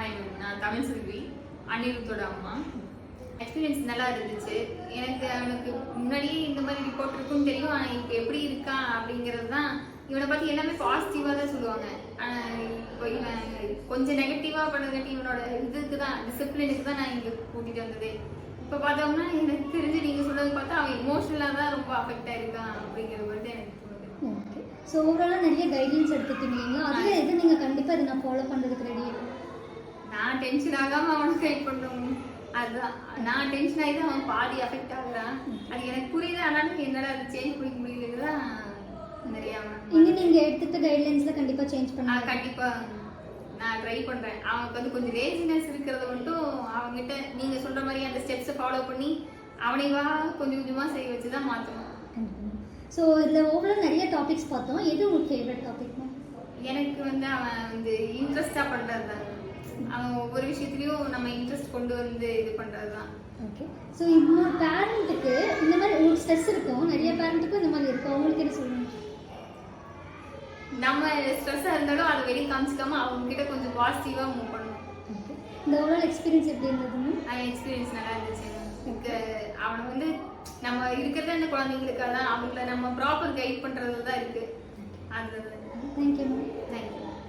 Hi ma'am, நான் தமிழ் செல்வி, அனிருத்தோட அம்மா. Experience நல்லா இருந்துச்சு. அவனுக்கு முன்னாடியே இந்த மாதிரி ரிப்போர்ட் இருக்குன்னு தெரியும். ஆனால் இப்போ எப்படி இருக்கான் அப்படிங்கிறது தான், இவனை பற்றி எல்லாமே பாசிட்டிவாக தான் சொல்லுவாங்க. ஆனால் இப்போ இவன் கொஞ்சம் நெகட்டிவாக பண்ணதுக்காட்டி இவனோட இதுக்கு தான், டிசிப்ளினுக்கு தான் நான் இங்கே கூட்டிகிட்டு வந்ததே. இப்போ பார்த்தோம்னா எனக்கு தெரிஞ்சு நீங்கள் சொல்றது பார்த்தா அவன் எமோஷனலாக தான் ரொம்ப அஃபெக்ட் ஆகிருக்கான் அப்படிங்கிற மாதிரி தான் எனக்கு தோணுது. ஓகே. ஸோ ஓவராலாக நிறைய கைட்லைன்ஸ் எடுத்துக்கிட்டீங்க. அதில் எது நீங்கள் கண்டிப்பாக இதை நான் ஃபாலோ பண்ணுறதுக்கு ரெடி? நான் டென்ஷன் ஆகாமல் அவனுக்கு கைட் பண்ணுறோம். அதுதான், நான் டென்ஷன் ஆகி தான் அவன் பாதி அஃபெக்ட் ஆகுறான். அது எனக்கு புரியுது. ஆனாலும் என்னடா அது சேஞ்ச் பண்ணிக்க முடியல தான் நிறையா. இங்கே நீங்கள் எடுத்துகிட்ட கைட்லைன்ஸில் கண்டிப்பாக சேஞ்ச் பண்ண? கண்டிப்பாக நான் ட்ரை பண்ணுறேன். அவனுக்கு வந்து கொஞ்சம் லேசினஸ் இருக்கிறத மட்டும் அவங்ககிட்ட நீங்கள் சொல்கிற மாதிரி அந்த ஸ்டெப்ஸை ஃபாலோ பண்ணி அவனைவா கொஞ்சம் கொஞ்சமாக செய்ய வச்சு தான் மாற்றணும். ஸோ இதில் ஓவரால் நிறைய டாபிக்ஸ் பார்த்தோம். எது உங்களுக்கு ஃபேவரட் டாபிக்னா? எனக்கு வந்து அவன் வந்து இன்ட்ரெஸ்டாக பண்ணுறது தான். அவன் ஒவ்வொரு விஷயத்துலையும் நம்ம இன்ட்ரெஸ்ட் கொண்டு வந்து இது பண்ணுறது தான். ஓகே. ஸோ இன்னொரு பேரண்ட்டுக்கு இந்த மாதிரி உங்களுக்கு ஸ்ட்ரெஸ் இருக்கும், நிறைய பேரண்ட்டுக்கும் இந்த மாதிரி இருக்கும், அவங்களுக்கு என்ன சொல்லணும்? நம்ம ஸ்ட்ரெஸ்ஸாக இருந்தாலும் அதை வெளியே காமிச்சிக்காம அவங்க கிட்ட கொஞ்சம் பாசிட்டிவாக மூவ் பண்ணணும். ஓகே. இந்த ஓவரால் எக்ஸ்பீரியன்ஸ் எப்படி இருந்ததுன்னு? எக்ஸ்பீரியன்ஸ் நல்லா இருந்துச்சு. அவனை வந்து நம்ம இருக்கிறத இந்த குழந்தைங்களுக்காக தான், அவங்கள நம்ம ப்ராப்பர் கைட் பண்ணுறது தான் இருக்குது. அது தேங்க்யூ மேம். தேங்க்யூ.